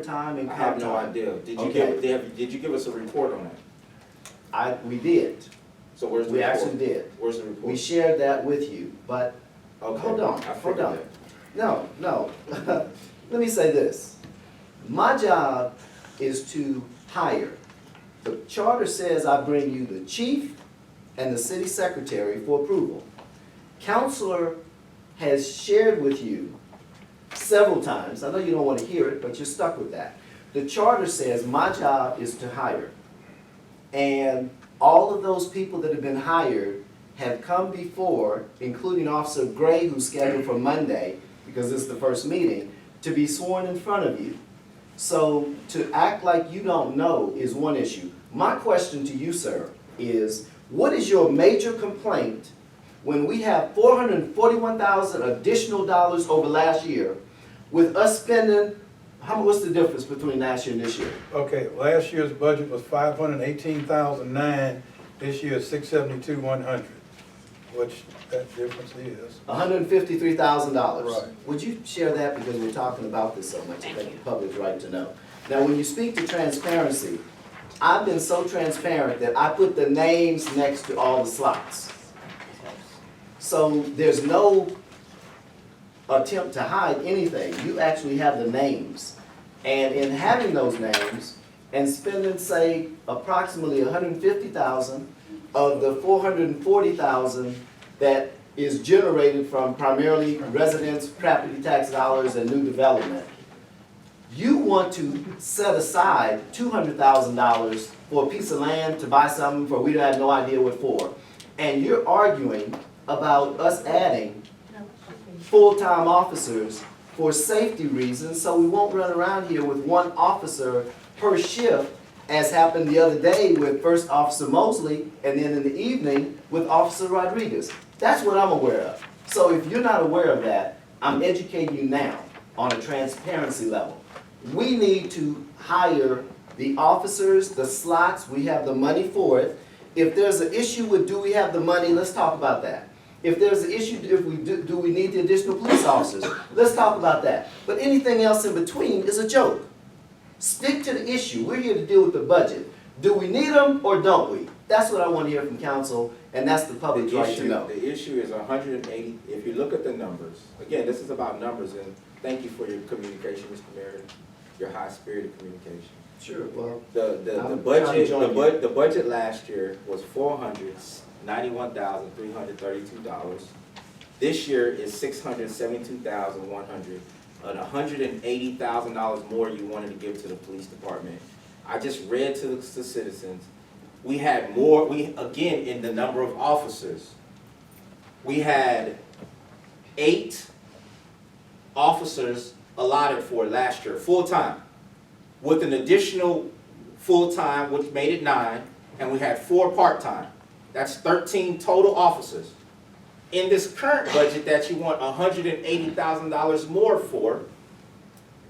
overtime and I comp have no time. idea. Did you Okay. did you give us a report on that? We did. So where's the We report? actually did. Where's the report? We shared that with you, but Okay. hold on, I hold figured on. that. No. Let me say this. My job is to hire. The charter says I bring you the chief and the city secretary for approval. Counselor has shared with you several times, I know you don't want to hear it, but you're stuck with that. The charter says my job is to hire. And all of those people that have been hired have come before, including Officer Gray, who's scheduled for Monday, because this is the first meeting, to be sworn in front of you. So to act like you don't know is one issue. My question to you, sir, is what is your major complaint when we have $441,000 additional dollars over last year with us spending, what's the difference between last year and this year? Okay, last year's budget was 518,009, this year is 672,100, which that difference is. $153,000. Right. Would you share that, because we're talking about this so much, I think the public's right to know. Now, when you speak to transparency, I've been so transparent that I put the names next to all the slots. So there's no attempt to hide anything. You actually have the names. And in having those names and spending, say, approximately $150,000 of the $440,000 that is generated from primarily residents, property tax dollars, and new development, you want to set aside $200,000 for a piece of land to buy something for we have no idea what for. And you're arguing about us adding full-time officers for safety reasons, so we won't run around here with one officer per shift, as happened the other day with First Officer Mosley, and then in the evening with Officer Rodriguez. That's what I'm aware of. So if you're not aware of that, I'm educating you now on a transparency level. We need to hire the officers, the slots, we have the money for it. If there's an issue with do we have the money, let's talk about that. If there's an issue, if we do we need the additional police officers, let's talk about that. But anything else in between is a joke. Stick to the issue. We're here to deal with the budget. Do we need them or don't we? That's what I want to hear from council, and that's the public's right to know. The issue is 180, if you look at the numbers, again, this is about numbers, and thank you for your communication, Mr. Mayor, your high-spirited communication. Sure, well, The I'm trying to join you. the budget last year was $491,332. This year is $672,100, and $180,000 more you wanted to give to the police department. I just read to the citizens, we had more, again, in the number of officers, we had 8 officers allotted for last year, full-time, with an additional full-time, which made it 9, and we had 4 part-time. That's 13 total officers. In this current budget that you want $180,000 more for,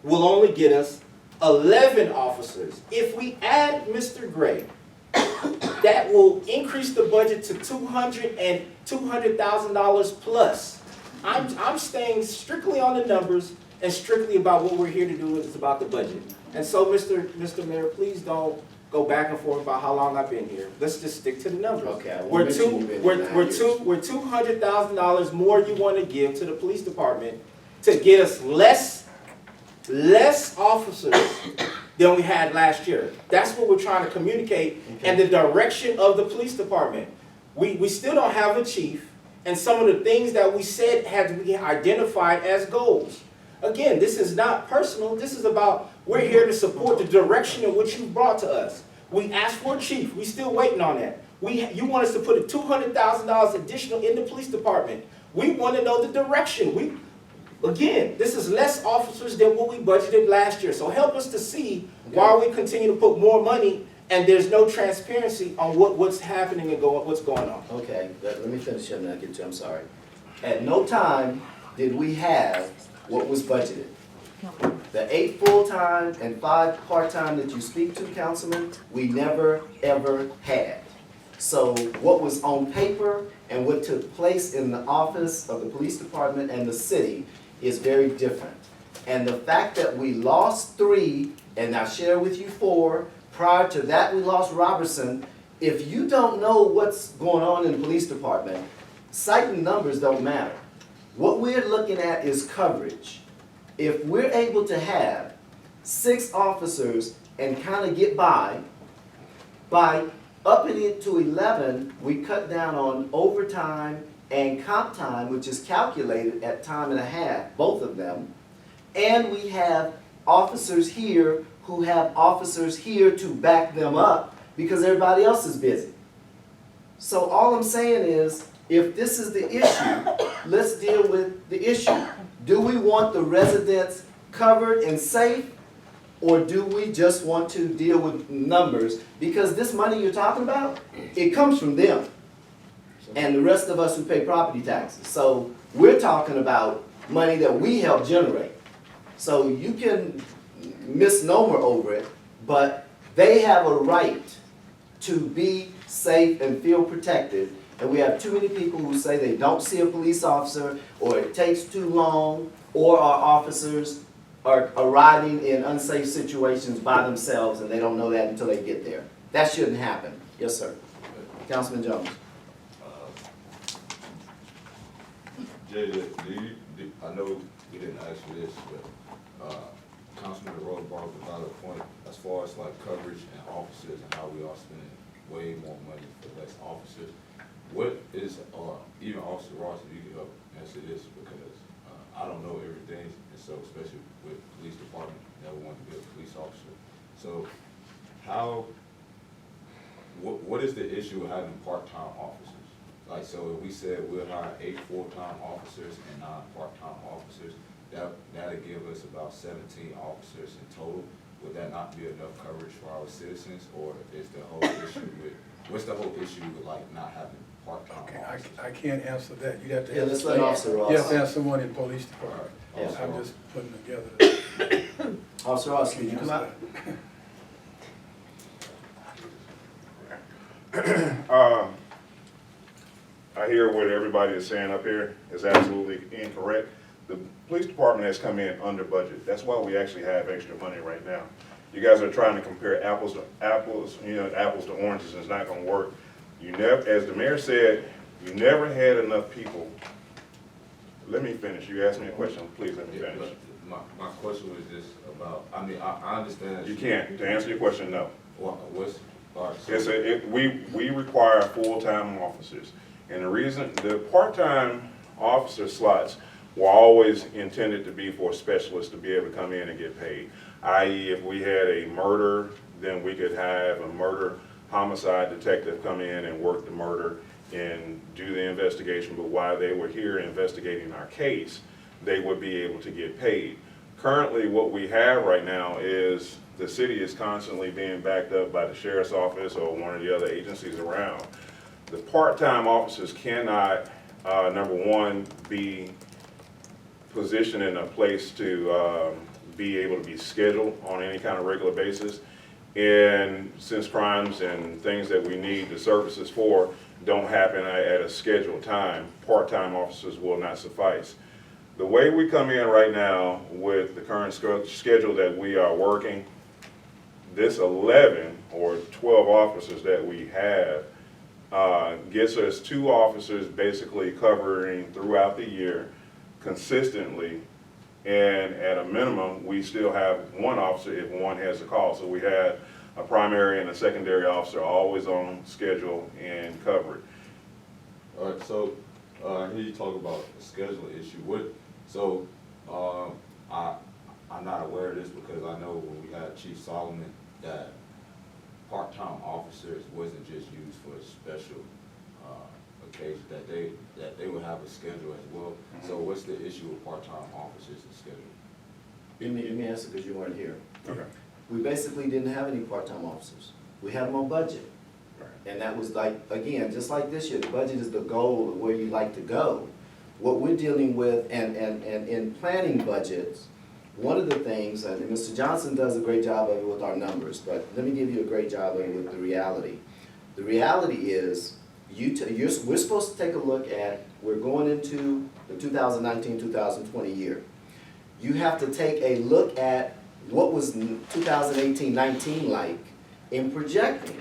will only get us 11 officers. If we add Mr. Gray, that will increase the budget to $200,000 plus. I'm staying strictly on the numbers and strictly about what we're here to do is about the budget. And so, Mr. Mayor, please don't go back and forth about how long I've been here. Let's just stick to the numbers. Okay, I won't We're mention you've been here 9 years. $200,000 more you want to give to the police department to get us less officers than we had last year. That's what we're trying to communicate, and the direction of the police department. We still don't have a chief, and some of the things that we said had to be identified as goals. Again, this is not personal. This is about we're here to support the direction in which you brought to us. We asked for a chief. We still waiting on that. You want us to put a $200,000 additional in the police department. We want to know the direction. Again, this is less officers than what we budgeted last year. So help us to see why we continue to put more money and there's no transparency on what's happening and what's going on. Okay, let me finish up and I'll get to, I'm sorry. At no time did we have what was budgeted. The 8 full-time and 5 part-time that you speak to, Councilman, we never, ever had. So what was on paper and what took place in the office of the police department and the city is very different. And the fact that we lost 3, and I share with you 4, prior to that we lost Robertson, if you don't know what's going on in the police department, citing numbers don't matter. What we're looking at is coverage. If we're able to have 6 officers and kind of get by upping it to 11, we cut down on overtime and comp time, which is calculated at time and a half, both of them. And we have officers here who have officers here to back them up because everybody else is busy. So all I'm saying is, if this is the issue, let's deal with the issue. Do we want the residents covered and safe, or do we just want to deal with numbers? Because this money you're talking about, it comes from them and the rest of us who pay property taxes. So we're talking about money that we help generate. So you can misnomer over it, but they have a right to be safe and feel protected. And we have too many people who say they don't see a police officer, or it takes too long, or our officers are arriving in unsafe situations by themselves and they don't know that until they get there. That shouldn't happen. Yes, sir. Councilman Jones. Jay, I know we didn't ask you this, but Councilman DeRosa brought up a valid point as far as like coverage and officers and how we are spending way more money for less officers. What is, even Officer Ross, if you could answer this, because I don't know everything, and so especially with police department, never want to be a police officer. So what is the issue with having part-time officers? Like, so if we said we'll hire 8 full-time officers and 9 part-time officers, that'd give us about 17 officers in total. Would that not be enough coverage for our citizens, or is the whole issue with, what's the whole issue with like not having part-time Okay, officers? I can't answer that. You'd have to Yeah, ask. let's let Officer Ross. You have to ask someone in police department. Yeah. I'm just putting together. Officer Ross, can you come out? I hear what everybody is saying up here is absolutely incorrect. The police department has come in under budget. That's why we actually have extra money right now. You guys are trying to compare apples to apples, apples to oranges, and it's not gonna work. You never, as the mayor said, you never had enough people. Let me finish. You asked me a question, please let me Yeah, finish. but my question was just about, I mean, I understand. You can't. To answer your question, no. What's, all right, so. We require full-time officers. And the reason, the part-time officer slots were always intended to be for specialists to be able to come in and get paid. I.e., if we had a murder, then we could have a murder homicide detective come in and work the murder and do the investigation. But while they were here investigating our case, they would be able to get paid. Currently, what we have right now is the city is constantly being backed up by the sheriff's office or one of the other agencies around. The part-time officers cannot, number one, be positioned in a place to be able to be scheduled on any kind of regular basis. And since crimes and things that we need the services for don't happen at a scheduled time, part-time officers will not suffice. The way we come in right now with the current schedule that we are working, this 11 or 12 officers that we have gets us 2 officers basically covering throughout the year consistently, and at a minimum we still have 1 officer if one has a call. So we had a primary and a secondary officer always on schedule and covered. All right, so I hear you talk about the schedule issue. I'm not aware of this because I know when we had Chief Solomon that part-time officers wasn't just used for a special occasion, that they would have a schedule as well. So what's the issue with part-time officers and schedule? Let me answer because you weren't here. Okay. We basically didn't have any part-time officers. We had them on budget. And that was like, again, just like this year, the budget is the goal of where you like to go. What we're dealing with, and in planning budgets, one of the things, and Mr. Johnson does a great job of it with our numbers, but let me give you a great job of it with the reality. The reality is, we're supposed to take a look at, we're going into the 2019-2020 year. you have to take a look at what was 2018-19 like in projecting.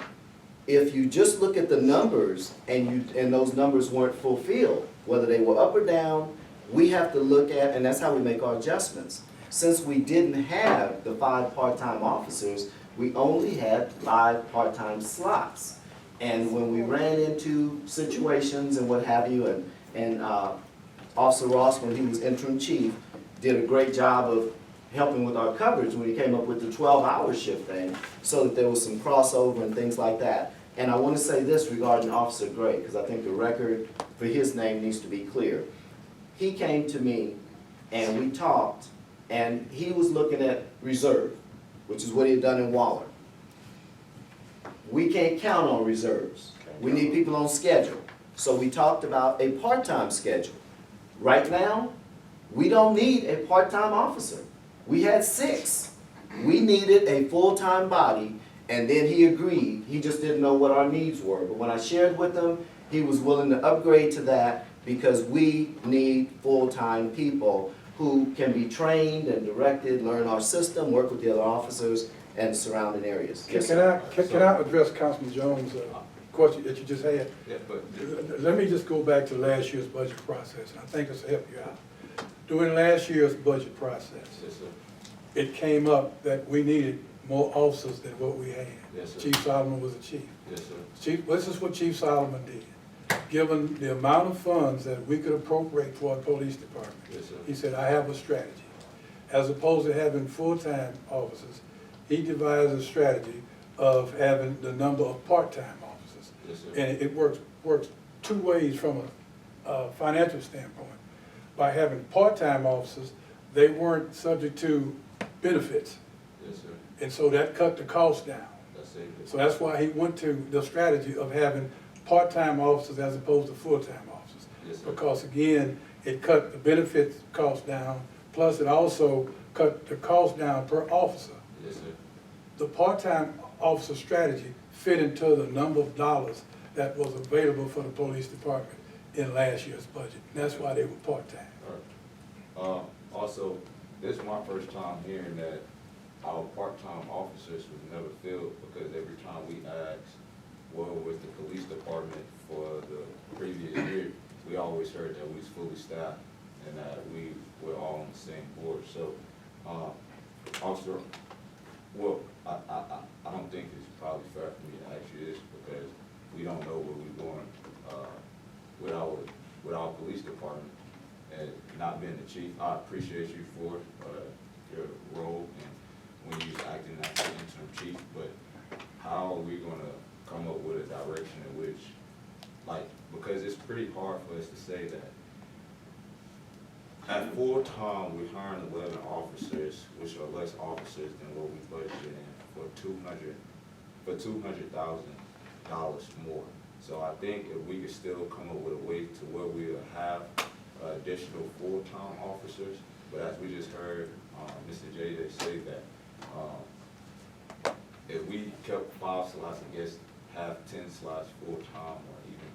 If you just look at the numbers and those numbers weren't fulfilled, whether they were up or down, we have to look at, and that's how we make our adjustments. Since we didn't have the 5 part-time officers, we only had 5 part-time slots. And when we ran into situations and what have you, and Officer Ross, when he was interim chief, did a great job of helping with our coverage when he came up with the 12-hour shift thing, so that there was some crossover and things like that. And I want to say this regarding Officer Gray, because I think the record for his name needs to be clear. He came to me and we talked, and he was looking at reserve, which is what he had done in Waller. We can't count on reserves. We need people on schedule. So we talked about a part-time schedule. Right now, we don't need a part-time officer. We had 6. We needed a full-time body, and then he agreed. He just didn't know what our needs were. But when I shared with him, he was willing to upgrade to that because we need full-time people who can be trained and directed, learn our system, work with the other officers and surrounding areas. Yes, Can I address Councilman Jones' question that you just had? Yeah, but Let me just go back to last year's budget process, and I think this will help you out. During last year's budget process, yes, sir. it came up that we needed more officers than what we had. Yes, sir. Chief Solomon was the chief. Yes, sir. This is what Chief Solomon did. Given the amount of funds that we could appropriate for our police department, Yes, sir. he said, I have a strategy. As opposed to having full-time officers, he devised a strategy of having the number of part-time officers. Yes, sir. And it works 2 ways from a financial standpoint. By having part-time officers, they weren't subject to benefits, Yes, sir. and so that cut the cost down. That's it. So that's why he went to the strategy of having part-time officers as opposed to full-time officers. Yes, sir. Because again, it cut the benefits cost down, plus it also cut the cost down per officer. Yes, sir. The part-time officer strategy fit into the number of dollars that was available for the police department in last year's budget. And that's why they were part-time. All right. Also, this is my first time hearing that our part-time officers was never filled, because every time we asked what was the police department for the previous year, we always heard that we was fully staffed and that we were all on the same board. So, Officer, well, I don't think it's probably fair for me to ask you this, because we don't know where we're going with our police department. And not being the chief, I appreciate you for your role and when you was acting as the interim chief, but how are we gonna come up with a direction in which, like, because it's pretty hard for us to say that at full time, we're hiring 11 officers, which are less officers than what we budgeted in for $200,000 more. So I think if we could still come up with a way to where we'll have additional full-time officers, but as we just heard Mr. JJ say that if we kept 5 slots, I guess have 10 slots full-time, or even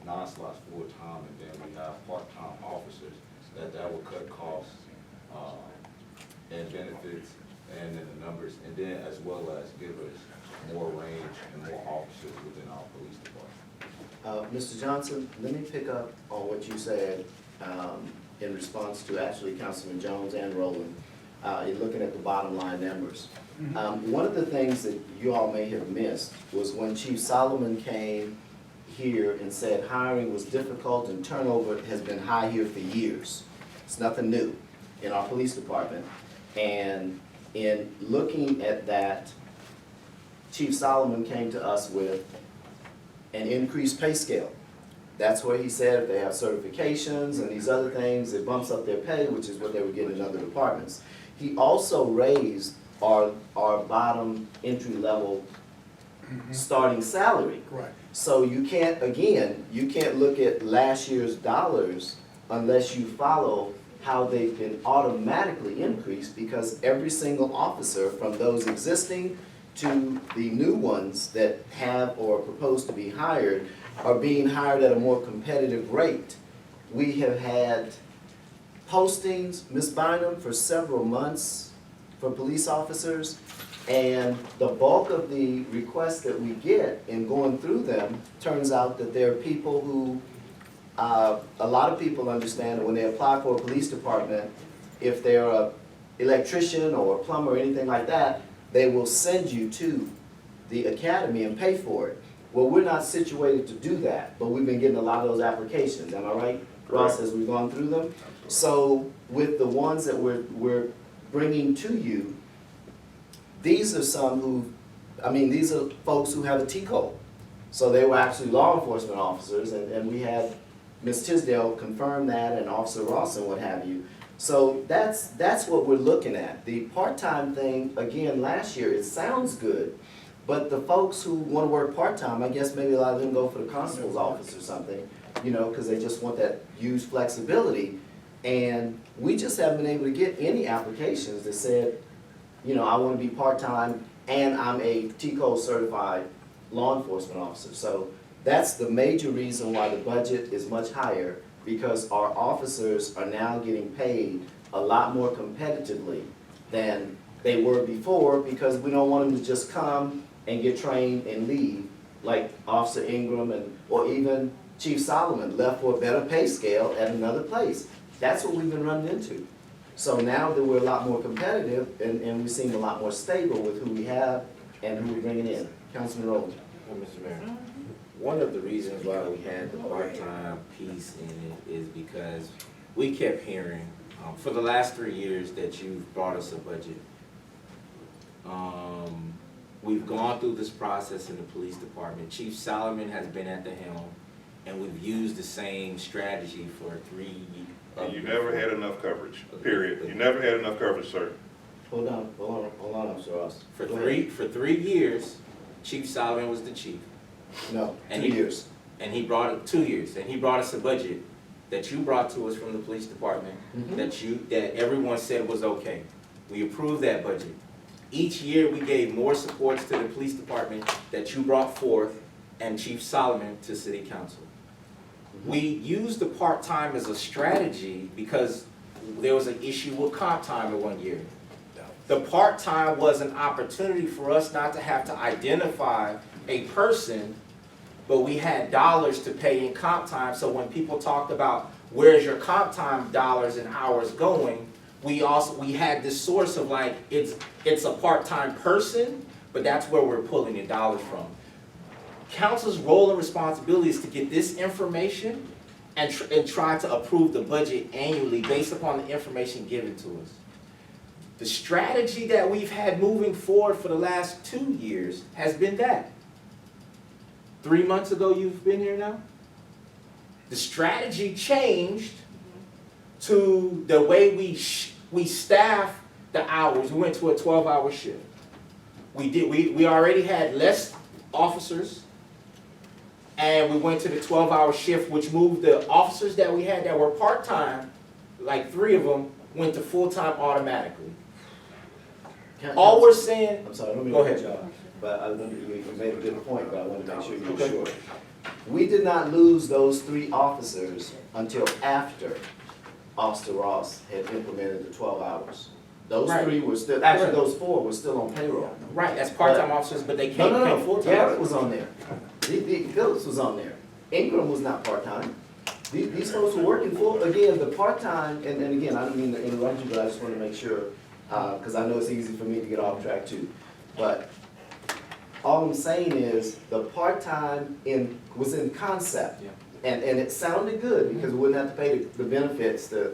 9 slots full-time, and then we have part-time officers, that would cut costs and benefits and then the numbers, and then as well as give us more range and more officers within our police department. Mr. Johnson, let me pick up on what you said in response to actually Councilman Jones and Rowland, in looking at the bottom line numbers. One of the things that you all may have missed was when Chief Solomon came here and said hiring was difficult and turnover has been high here for years. It's nothing new in our police department. And in looking at that, Chief Solomon came to us with an increased pay scale. That's where he said if they have certifications and these other things, it bumps up their pay, which is what they were getting in other departments. He also raised our bottom entry level starting salary. Right. So you can't, again, you can't look at last year's dollars unless you follow how they've been automatically increased, because every single officer, from those existing to the new ones that have or propose to be hired, are being hired at a more competitive rate. We have had postings, Ms. Bynum, for several months for police officers. And the bulk of the requests that we get in going through them, turns out that there are people who, a lot of people understand that when they apply for a police department, if they're a electrician or a plumber or anything like that, they will send you to the academy and pay for it. Well, we're not situated to do that, but we've been getting a lot of those applications, am I right, Ross, as we've gone through them? So with the ones that we're bringing to you, these are some who, these are folks who have a TCO. So they were actually law enforcement officers, and we had Ms. Tisdale confirm that, and Officer Ross and what have you. So that's what we're looking at. The part-time thing, again, last year, it sounds good, but the folks who want to work part-time, I guess maybe a lot of them go for the constable's office or something, because they just want that huge flexibility. And we just haven't been able to get any applications that said, I want to be part-time and I'm a TCO certified law enforcement officer. So that's the major reason why the budget is much higher, because our officers are now getting paid a lot more competitively than they were before, because we don't want them to just come and get trained and leave, like Officer Ingram or even Chief Solomon left for a better pay scale at another place. That's what we've been running into. So now that we're a lot more competitive and we seem a lot more stable with who we have and who we're bringing in. Councilman Rowland. Well, Mr. Mayor, one of the reasons why we had the part-time piece in it is because we kept hearing, for the last 3 years that you've brought us a budget. We've gone through this process in the police department. Chief Solomon has been at the helm, and we've used the same strategy for 3 years. And you never had enough coverage, period. You never had enough coverage, sir. Hold on, Officer Ross. For 3 years, Chief Solomon was the chief. No, And 2 he- years. And he brought it 2 years, and he brought us a budget that you brought to us from the police department, that everyone said was okay. We approved that budget. Each year, we gave more supports to the police department that you brought forth and Chief Solomon to city council. We used the part-time as a strategy because there was an issue with comp time in 1 year. The part-time was an opportunity for us not to have to identify a person, but we had dollars to pay in comp time. So when people talked about where's your comp time dollars and hours going, we had this source of like, it's a part-time person, but that's where we're pulling the dollars from. Council's role and responsibility is to get this information and try to approve the budget annually based upon the information given to us. The strategy that we've had moving forward for the last 2 years has been that. 3 months ago, you've been here now? The strategy changed to the way we staff the hours. We went to a 12-hour shift. We already had less officers, and we went to the 12-hour shift, which moved the officers that we had that were part-time, like 3 of them, went to full-time automatically. All we're saying, I'm sorry, let me Go cut ahead. you off. But you made a good point, but I want to make sure you're Okay. sure. We did not lose those 3 officers until after Officer Ross had implemented the 12 hours. Those Right. 3 were still, actually, Right. those 4 were still on payroll. right, that's part-time officers, but they No, can't pay no, full-time. Garrett was on there. Phillips was on there. Ingram was not part-time. These folks were working full, again, the part-time, and again, I don't mean to interrupt you, but I just want to make sure, because I know it's easy for me to get off track too. But all I'm saying is, the part-time was in concept. Yeah. And it sounded good, because we wouldn't have to pay the benefits, the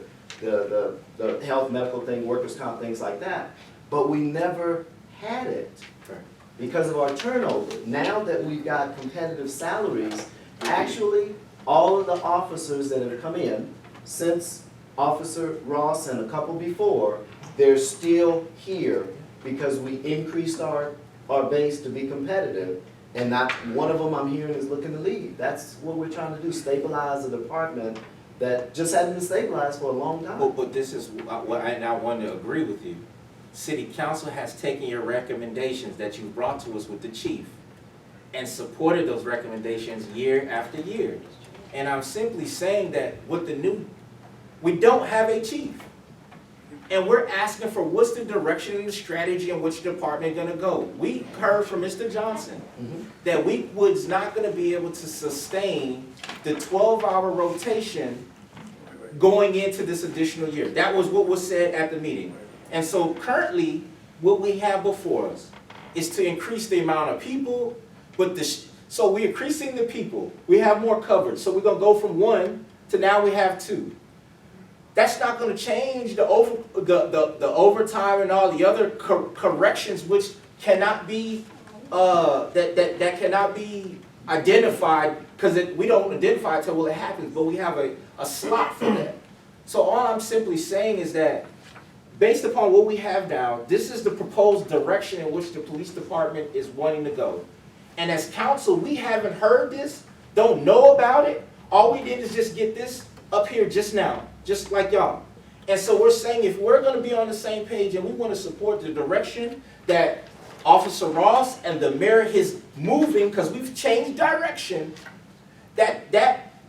health, medical thing, workers' comp, things like that. But we never had it Right. because of our turnover. Now that we've got competitive salaries, actually, all of the officers that have come in, since Officer Ross and a couple before, they're still here because we increased our base to be competitive. And not one of them I'm hearing is looking to leave. That's what we're trying to do, stabilize a department that just hasn't been stabilized for a long time. But this is what I want to agree with you. City Council has taken your recommendations that you brought to us with the chief and supported those recommendations year after year. And I'm simply saying that with the We don't have a chief. And we're asking for what's the direction and the strategy in which department gonna go. We heard from Mr. Johnson that we was not gonna be able to sustain the 12-hour rotation going into this additional year. That was what was said at the meeting. And so currently, what we have before us is to increase the amount of people, but so we're increasing the people. We have more coverage. So we're gonna go from 1 to now we have 2. That's not gonna change the overtime and all the other corrections which cannot be, that cannot be identified, because we don't identify it until it happens, but we have a slot for that. So all I'm simply saying is that, based upon what we have now, this is the proposed direction in which the police department is wanting to go. And as council, we haven't heard this, don't know about it. All we did is just get this up here just now, just like y'all. And so we're saying if we're gonna be on the same page and we wanna support the direction that Officer Ross and the mayor is moving, because we've changed direction, that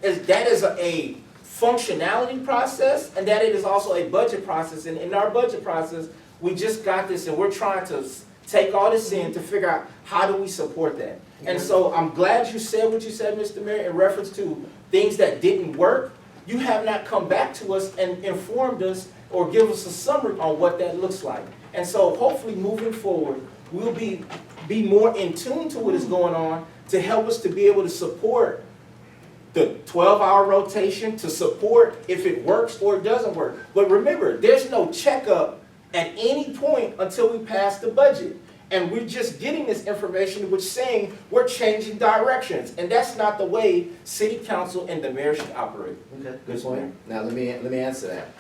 is a functionality process, and that it is also a budget process. And in our budget process, we just got this, and we're trying to take all this in to figure out how do we support that. And so I'm glad you said what you said, Mr. Mayor, in reference to things that didn't work. You have not come back to us and informed us or give us a summary on what that looks like. And so hopefully moving forward, we'll be more in tune to what is going on to help us to be able to support the 12-hour rotation, to support if it works or it doesn't work. But remember, there's no checkup at any point until we pass the budget. And we're just getting this information which saying we're changing directions. And that's not the way city council and the mayor should operate. Okay, good point. Now, let me answer that.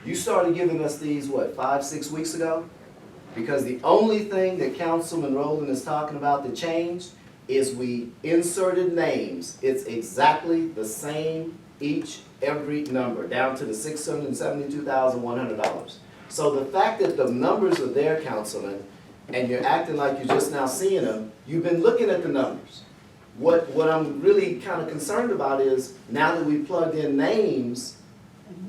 You started giving us these, what, 5, 6 weeks ago? Because the only thing that Councilman Rowland is talking about that changed is we inserted names. It's exactly the same every number, down to the $672,100. So the fact that the numbers are there, Councilman, and you're acting like you're just now seeing them, you've been looking at the numbers. What I'm really kind of concerned about is, now that we plugged in names,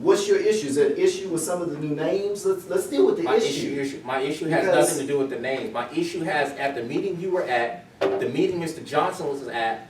what's your issue? Is there an issue with some of the new names? Let's deal with the issue. My issue has nothing to do with the names. My issue has, at the meeting you were at, the meeting Mr. Johnson was at,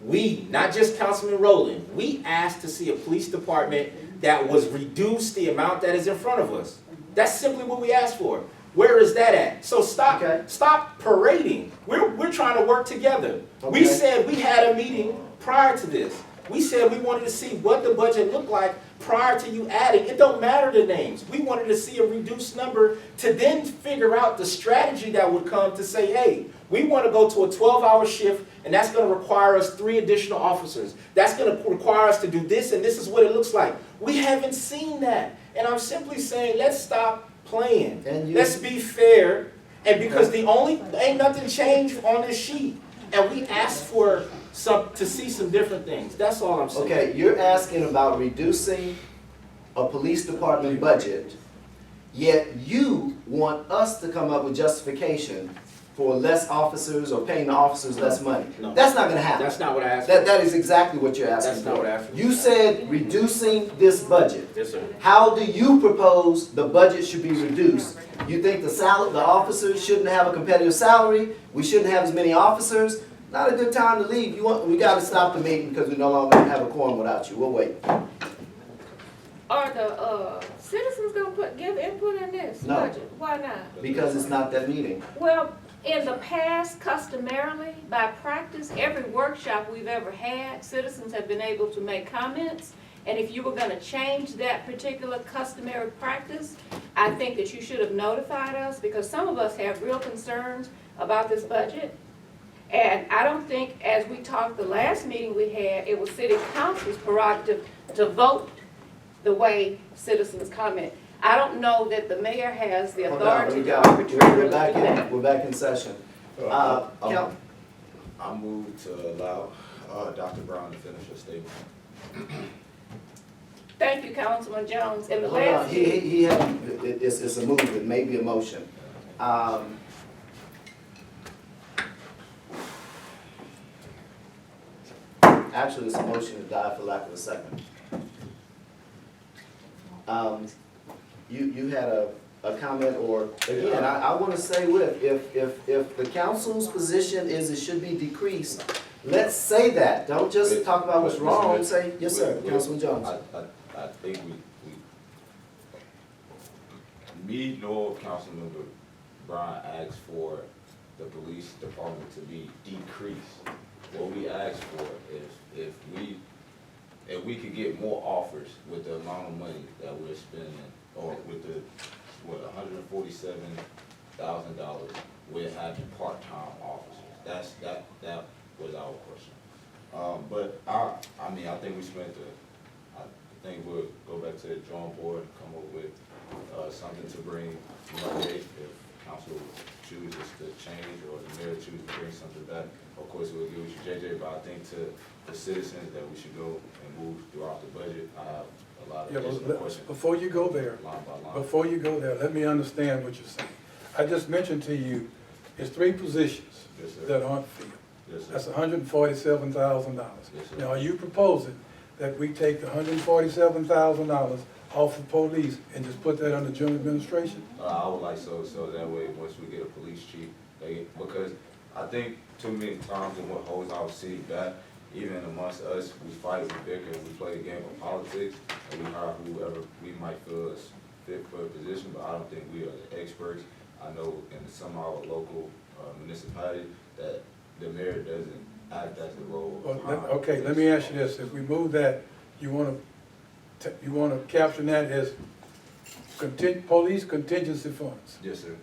we, not just Councilman Rowland, we asked to see a police department that was reduced the amount that is in front of us. That's simply what we asked for. Where is that at? So stop parading. We're trying to work together. Okay. We said we had a meeting prior to this. We said we wanted to see what the budget looked like prior to you adding. It don't matter the names. We wanted to see a reduced number to then figure out the strategy that would come to say, hey, we want to go to a 12-hour shift, and that's going to require us 3 additional officers. That's going to require us to do this, and this is what it looks like. We haven't seen that. And I'm simply saying, let's stop playing. Let's be fair. And because ain't nothing changed on this sheet. And we asked for to see some different things. That's all I'm saying. Okay, you're asking about reducing a police department budget, yet you want us to come up with justification for less officers or paying the officers less money. No. That's not gonna happen. That's not what I asked for. That is exactly what you're asking for. That's not what I asked for. You said reducing this budget. Yes, sir. How do you propose the budget should be reduced? You think the officers shouldn't have a competitive salary? We shouldn't have as many officers? Not a good time to leave. We gotta stop the meeting because we no longer have a quorum without you. We'll wait. Are the citizens gonna give input in this No. budget? Why not? Because it's not that meeting. Well, in the past, customarily, by practice, every workshop we've ever had, citizens have been able to make comments. And if you were gonna change that particular customary practice, I think that you should have notified us, because some of us have real concerns about this budget. And I don't think, as we talked the last meeting we had, it was city council's prerogative to vote the way citizens comment. I don't know that the mayor has the Hold on, authority we to got- arbitrarily we're do back that. in. We're back in session. Count. I move to allow Dr. Brown to finish her statement. Thank you, Councilman Jones. In the Hold on, last meeting, he had, it's a move, it may be a motion. Actually, it's a motion to die for lack of a second. You had a comment, or, again, I wanna say with, if the council's position is it should be decreased, let's say that, don't just talk about what's wrong, say, yes, sir, Councilman Jones. I think me nor Councilmember Brian asked for the police department to be decreased. What we asked for is if we could get more offers with the amount of money that we're spending, or with the, $147,000, we're having part-time officers. That was our question. But I think we spent I think we'll go back to the drawing board and come up with something to bring Monday if council chooses to change or the mayor chooses to bring something back. Of course, we'll give it to JJ, but I think to the citizens that we should go and move throughout the budget. I have a lot of Yeah, additional but questions. before you go there, Line by line. before you go there, let me understand what you're saying. I just mentioned to you, it's 3 positions Yes, sir. that aren't filled. Yes, sir. That's $147,000. Yes, sir. Now, are you proposing that we take the $147,000 off of police and just put that under general administration? I would like so that way, once we get a police chief, because I think too many times in what holds our city back, even amongst us, we fight, we bicker, we play a game of politics, and we hire whoever we might feel is fit for a position, but I don't think we are the experts. I know in some of our local municipalities that the mayor doesn't act as the role Well, of okay, let me ask you this, if we move that, you wanna caption that as police contingency funds? Yes, sir.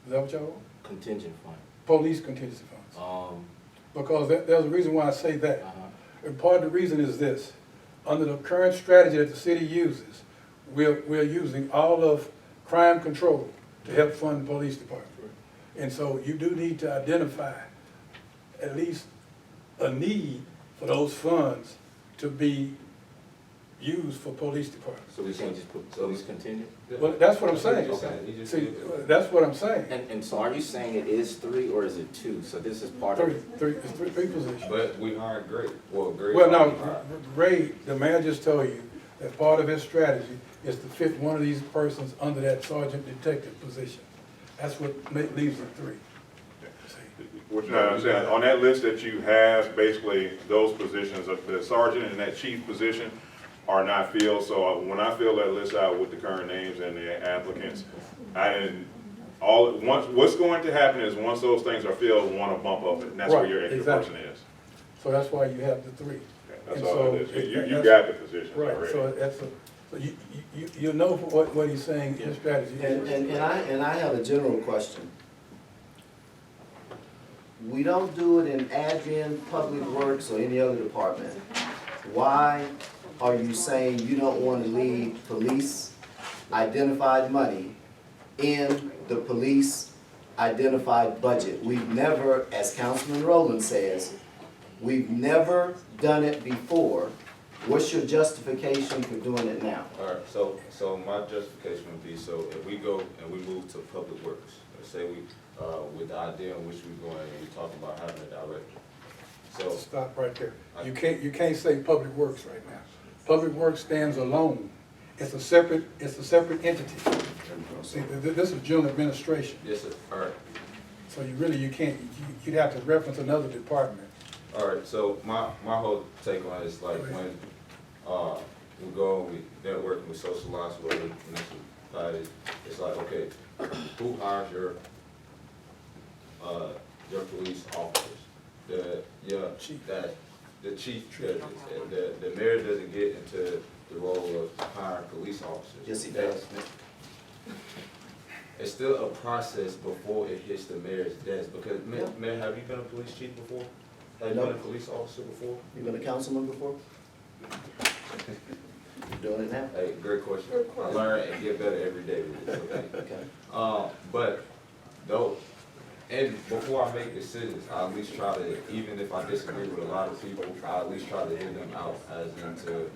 Is that what y'all want? Contingent fund. Police contingency funds? Because there's a reason why I say that. And part of the reason is this, under the current strategy that the city uses, we're using all of crime control to help fund the police department. And so you do need to identify at least a need for those funds to be used for police departments. So we can't just put police contingent? Well, that's what I'm saying. He just See, did. that's what I'm saying. And so are you saying it is 3 or is it 2? So this is part of Three, it? it's three positions. But we hired Greg, Greg. Well, no, already hired. Ray, the man just told you that part of his strategy is to fit one of these persons under that sergeant detective position. That's what leaves it 3. What you know, I'm saying, on that list that you have, basically, those positions, the sergeant and that chief position are not filled. So when I fill that list out with the current names and the applicants, what's going to happen is once those things are filled, we want to bump up it, and that's where your extra person is. So that's why you have the 3. Okay, That's And all so it is. You that's- got the positions Right, already. so that's so you know what he's saying, his strategy is. And I have a general question. We don't do it in admin, public works, or any other department. Why are you saying you don't want to leave police identified money in the police identified budget? We've never, as Councilman Rowland says, we've never done it before. What's your justification for doing it now? All right, so my justification would be, so if we go and we move to public works, let's say we, with the idea in which we're going, we talk about having a director. So, Stop right there. You can't say public works right now. Public works stands alone. It's a separate entity. See, this is general administration. yes, sir, all right. So you can't, you'd have to reference another department. All right, so my whole take on it is like when, we go, we network, we socialize with other municipalities, it's like, okay, who hires your police officers? The chief judges, and the mayor doesn't get into the role of hiring police officers. Yes, he does. It's still a process before it hits the mayor's desk, because, Mayor, have you been a police chief before? Have you No. been a police officer before? You been a councilman before? You doing it now? Hey, great question. I learn and get better every day with this, okay? Okay. But, though, and before I make decisions, I at least try to, even if I disagree with a lot of people, I at least try to hear them out as into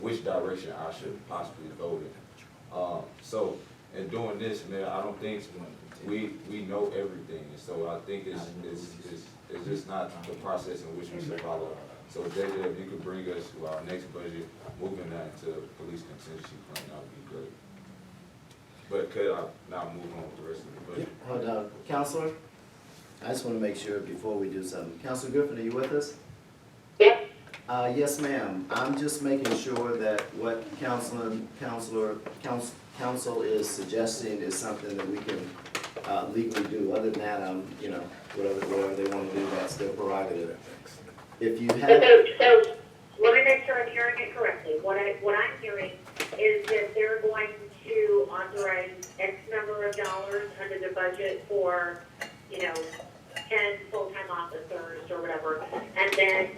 which direction I should possibly go in. So, in doing this, man, I don't think we know everything, and so I think it's just not the process in which we should follow. So JJ, if you could bring us to our next budget, moving that to police contingency plan, that would be great. But could I now move on with the rest of the budget? Hold on, Counselor, I just want to make sure before we do something. Counselor Griffin, are you with us? Yes. Yes, ma'am. I'm just making sure that what council is suggesting is something that we can legally do. Other than that, whatever they want to do, that's their prerogative. If you have, So let me make sure I'm hearing it correctly. What I'm hearing is that they're going to authorize X number of dollars under the budget for, 10 full-time officers or whatever. And then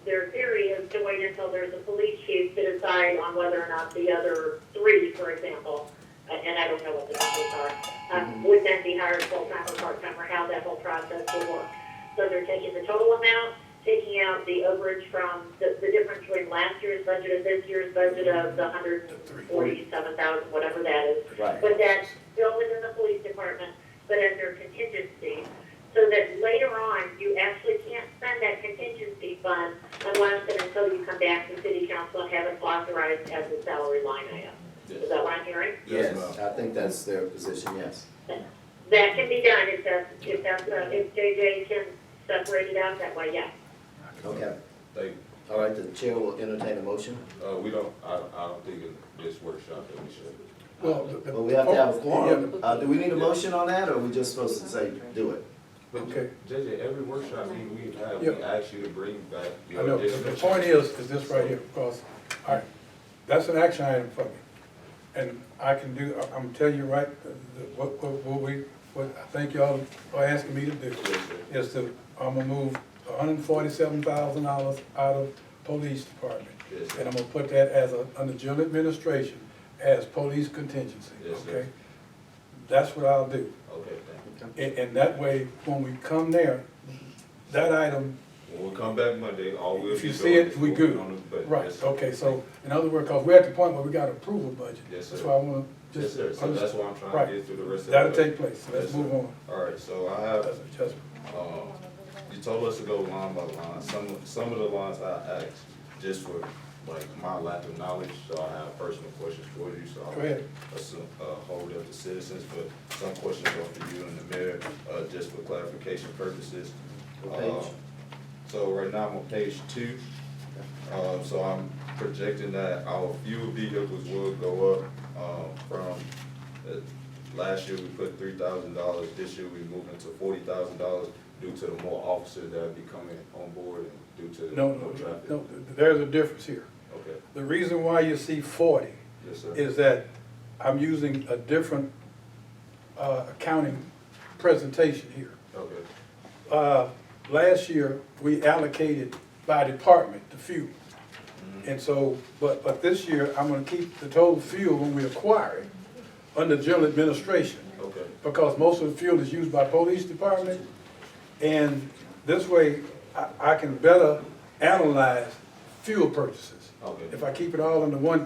their theory is to wait until there's a police chief to decide on whether or not the other 3, for example, and I don't know what the numbers are, would then be hired full-time or part-time, or how that whole process will work. So they're taking the total amount, taking out the overage from the difference between last year's budget and this year's budget of the 147,000, whatever that is. right, But that's still within the police department, but under contingency, so that later on, you actually can't spend that contingency fund unless and until you come back to city council and have it authorized as a salary line item. Is that what I'm hearing? yes, Yes, I think that's their position, yes. That can be done if JJ can separate it out that way, yes. Okay, Thank, all right, the chair will entertain a motion. I don't think in this workshop that we should. Well, Well, we have to have a quorum. Do we need a motion on that, or are we just supposed to say, do it? But Okay. JJ, every workshop meeting we have, Yeah. we ask you to bring back I your know, additional. the point is this right here, because, all right, that's an action item for me. And I can do, I'm telling you right, what I think y'all are asking me to do Yes, sir. is I'm gonna move $147,000 out of police department. Yes, sir. And I'm gonna put that under general administration as police contingency, Yes, sir. okay? That's what I'll do. Okay, thank you. And that way, when we come there, that item, When we come back Monday, all we'll if be you see doing it, is we voting good. on the budget. Right, Yes, sir. okay, so, in other words, because we're at the point where we gotta approve a budget. Yes, That's sir. why I wanna Yes, just. sir, so that's why I'm trying Right. to get through the rest of the. That'll budget. take place, so let's Yes, move sir. on. All right, so I have, That's adjustment. you told us to go line by line. Some of the lines I asked, just for like my lack of knowledge, so I have personal questions for you, so Go ahead. I'll hold up to citizens, but some questions are for you and the mayor, just for clarification purposes. What page? So right now I'm on page 2. So I'm projecting that our fuel vehicles will go up, from, last year we put $3,000, this year we moving to $40,000 due to the more officers that will be coming on board and due to the No, more traffic. no, there's a difference here. Okay, The reason why you see 40 yes, sir. is that I'm using a different accounting presentation here. Okay, Last year, we allocated by department the fuel. And so, but this year, I'm gonna keep the total fuel when we acquire it under general administration. okay, Because most of the fuel is used by police department. And this way, I can better analyze fuel purchases. okay. If I keep it all under one